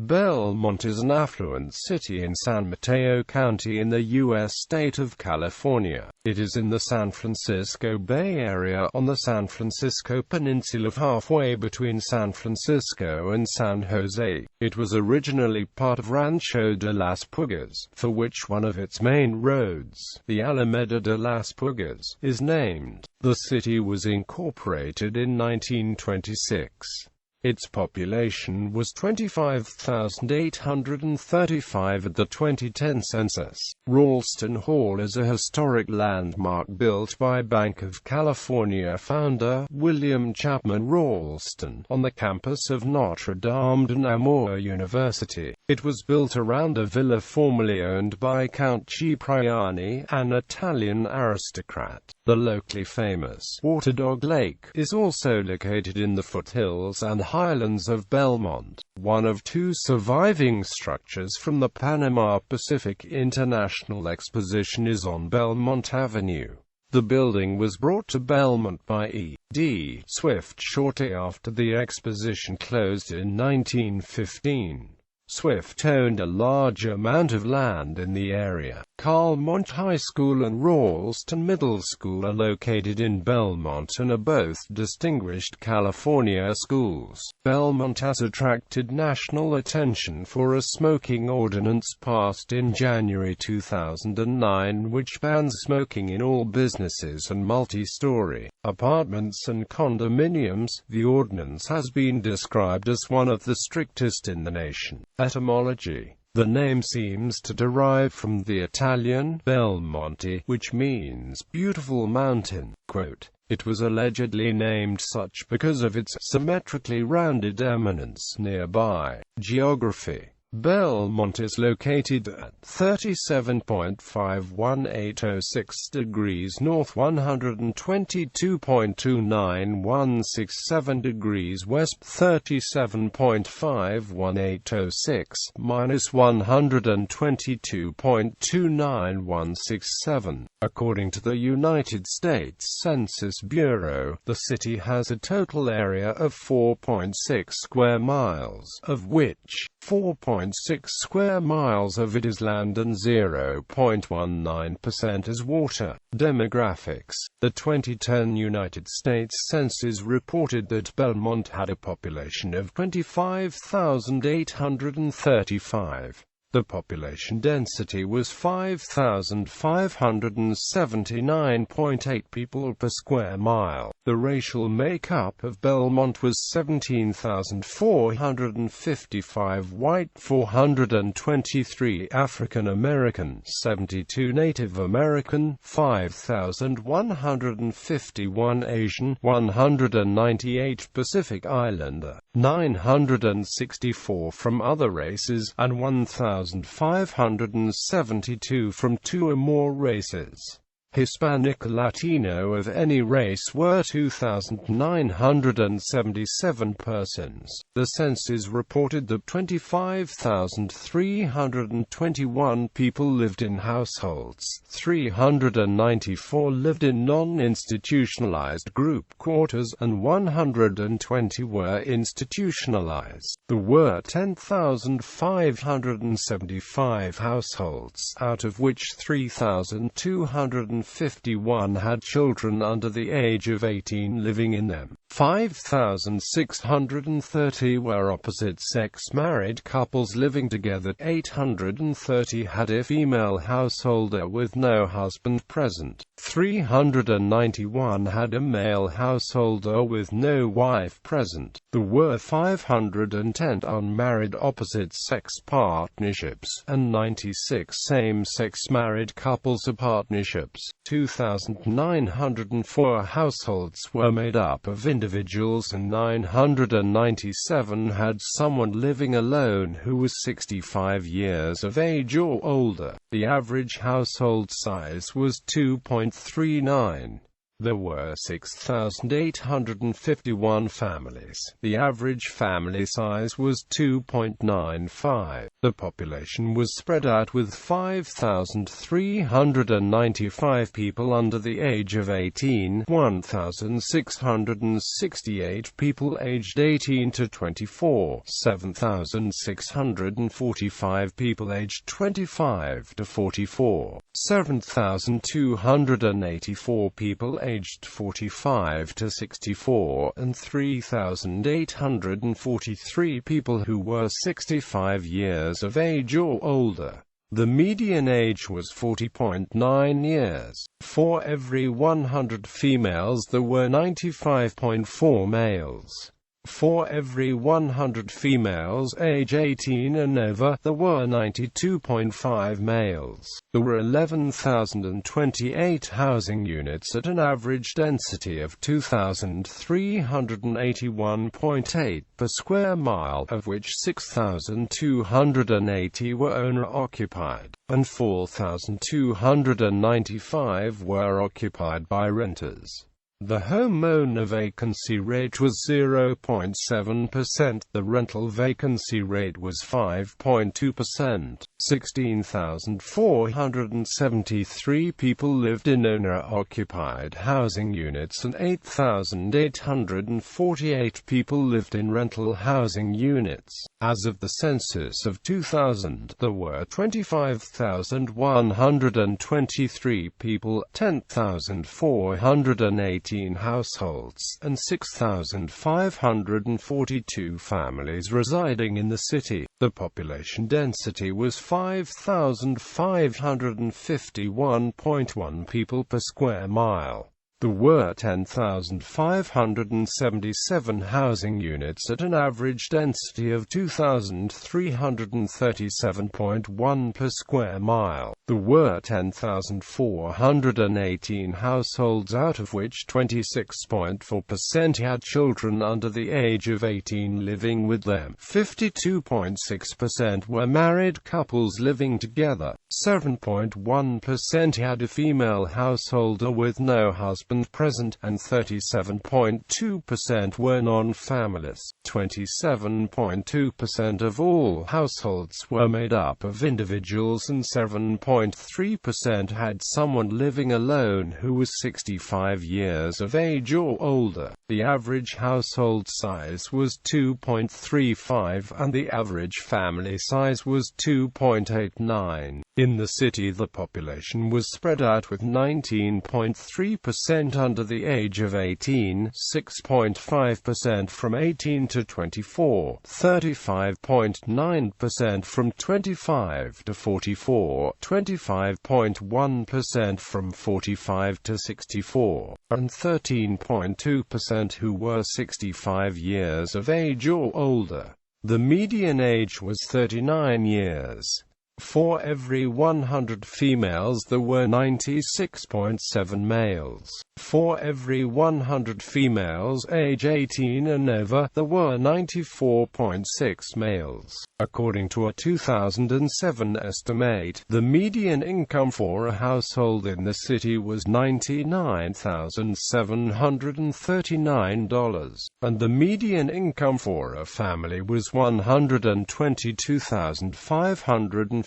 Belmont is an affluent city in San Mateo County in the U.S. state of California. It is in the San Francisco Bay Area on the San Francisco Peninsula, halfway between San Francisco and San Jose. It was originally part of Rancho de las Pulgas, for which one of its main roads, the Alameda de las Pulgas, is named. The city was incorporated in 1926. Its population was 25,835 at the 2010 census. Ralston Hall is a historic landmark built by Bank of California founder William Chapman Ralston on the campus of Notre Dame de Namur University. It was built around a villa formerly owned by Count Cipriani, an Italian aristocrat. The locally famous Waterdog Lake is also located in the foothills and highlands of Belmont. One of two surviving structures from the Panama Pacific International Exposition is on Belmont Avenue. The building was brought to Belmont by E.D. Swift shortly after the exposition closed in 1915. Swift owned a large amount of land in the area. Carlmont High School and Ralston Middle School are located in Belmont and are both distinguished California schools. Belmont has attracted national attention for a smoking ordinance passed in January 2009 which bans smoking in all businesses and multi-story apartments and condominiums. The ordinance has been described as one of the strictest in the nation. Etymology. The name seems to derive from the Italian Belmonte, which means beautiful mountain. Quote, "It was allegedly named such because of its symmetrically rounded eminence nearby." Geography. Belmont is located at 37.51806 degrees north, 122.29167 degrees west, 37.51806 minus 122.29167. According to the United States Census Bureau, the city has a total area of 4.6 square miles, of which 4.6 square miles of it is land and 0.19% is water. Demographics. The 2010 United States Census reported that Belmont had a population of 25,835. The population density was 5,579.8 people per square mile. The racial makeup of Belmont was 17,455 white, 423 African American, 72 Native American, 5,151 Asian, 198 Pacific Islander, 964 from other races, and 1,572 from two or more races. Hispanic Latino of any race were 2,977 persons. The census reported that 25,321 people lived in households, 394 lived in non-institutionalized group quarters, and 120 were institutionalized. There were 10,575 households, out of which 3,251 had children under the age of 18 living in them. 5,630 were opposite-sex married couples living together. 830 had a female householder with no husband present. 391 had a male householder with no wife present. There were 510 unmarried opposite-sex partnerships, and 96 same-sex married couples or partnerships. 2,904 households were made up of individuals and 997 had someone living alone who was 65 years of age or older. The average household size was 2.39. There were 6,851 families. The average family size was 2.95. The population was spread out with 5,395 people under the age of 18, 1,668 people aged 18 to 24, 7,645 people aged 25 to 44, 7,284 people aged 45 to 64, and 3,843 people who were 65 years of age or older. The median age was 40.9 years. For every 100 females there were 95.4 males. For every 100 females age 18 and over, there were 92.5 males. There were 11,028 housing units at an average density of 2,381.8 per square mile, of which 6,280 were owner-occupied, and 4,295 were occupied by renters. The homeowner vacancy rate was 0.7%, the rental vacancy rate was 5.2%. 16,473 people lived in owner-occupied housing units and 8,848 people lived in rental housing units. As of the census of 2000, there were 25,123 people, 10,418 households, and 6,542 families residing in the city. The population density was 5,551.1 people per square mile. There were 10,577 housing units at an average density of 2,337.1 per square mile. There were 10,418 households, out of which 26.4% had children under the age of 18 living with them. 52.6% were married couples living together. 7.1% had a female householder with no husband present, and 37.2% were non-families. 27.2% of all households were made up of individuals, and 7.3% had someone living alone who was 65 years of age or older. The average household size was 2.35, and the average family size was 2.89. In the city, the population was spread out with 19.3% under the age of 18, 6.5% from 18 to 24, 35.9% from 25 to 44, 25.1% from 45 to 64, and 13.2% who were 65 years of age or older. The median age was 39 years. For every 100 females there were 96.7 males. For every 100 females age 18 and over, there were 94.6 males. According to a 2007 estimate, the median income for a household in the city was $99,739, and the median income for a family was $122,515.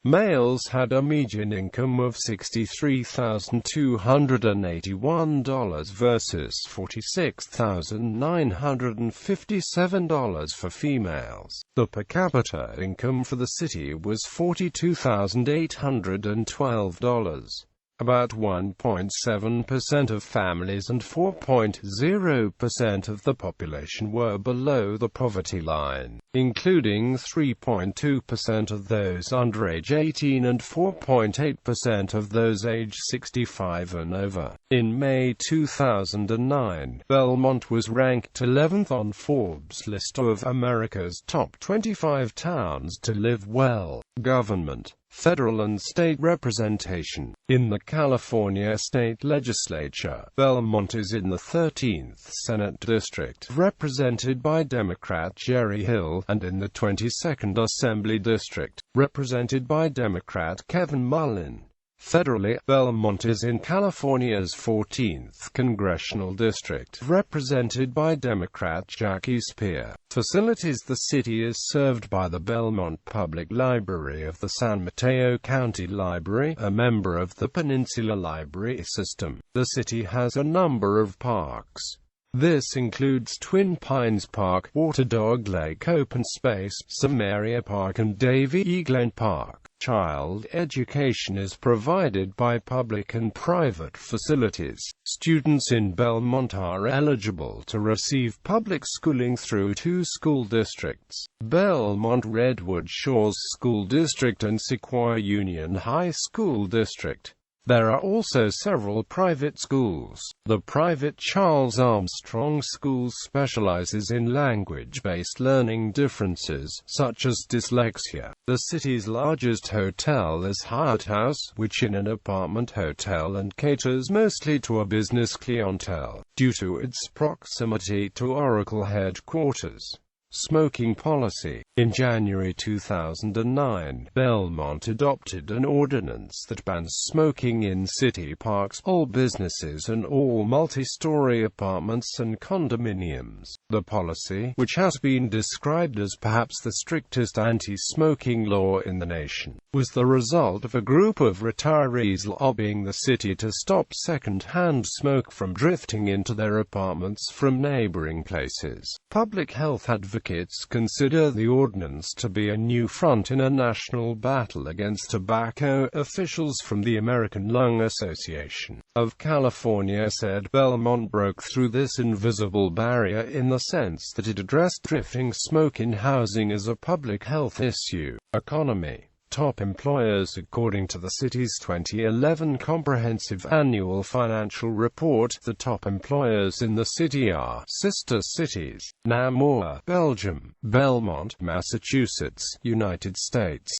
Males had a median income of $63,281 versus $46,957 for females. The per capita income for the city was $42,812. About 1.7% of families and 4.0% of the population were below the poverty line, including 3.2% of those under age 18 and 4.8% of those age 65 and over. In May 2009, Belmont was ranked 11th on Forbes' list of America's top 25 towns to live well. Government, federal and state representation. In the California state legislature, Belmont is in the 13th Senate District, represented by Democrat Jerry Hill, and in the 22nd Assembly District, represented by Democrat Kevin Mullin. Federally, Belmont is in California's 14th congressional district, represented by Democrat Jackie Speier. Facilities: the city is served by the Belmont Public Library of the San Mateo County Library, a member of the Peninsula Library System. The city has a number of parks. This includes Twin Pines Park, Waterdog Lake Open Space, Samaria Park and Davy Glen Park. Child education is provided by public and private facilities. Students in Belmont are eligible to receive public schooling through two school districts: Belmont Redwood Shores School District and Sequoia Union High School District. There are also several private schools. The private Charles Armstrong School specializes in language-based learning differences, such as dyslexia. The city's largest hotel is Hyatt House, which is an apartment hotel and caters mostly to a business clientele, due to its proximity to Oracle headquarters. Smoking policy. In January 2009, Belmont adopted an ordinance that bans smoking in city parks, all businesses and all multi-story apartments and condominiums. The policy, which has been described as perhaps the strictest anti-smoking law in the nation, was the result of a group of retirees lobbying the city to stop second-hand smoke from drifting into their apartments from neighboring places. Public health advocates consider the ordinance to be a new front in a national battle against tobacco. Officials from the American Lung Association of California said Belmont broke through this invisible barrier in the sense that it addressed drifting smoke in housing as a public health issue. Economy. Top employers. According to the city's 2011 Comprehensive Annual Financial Report, the top employers in the city are sister cities: Namur, Belgium; Belmont, Massachusetts, United States;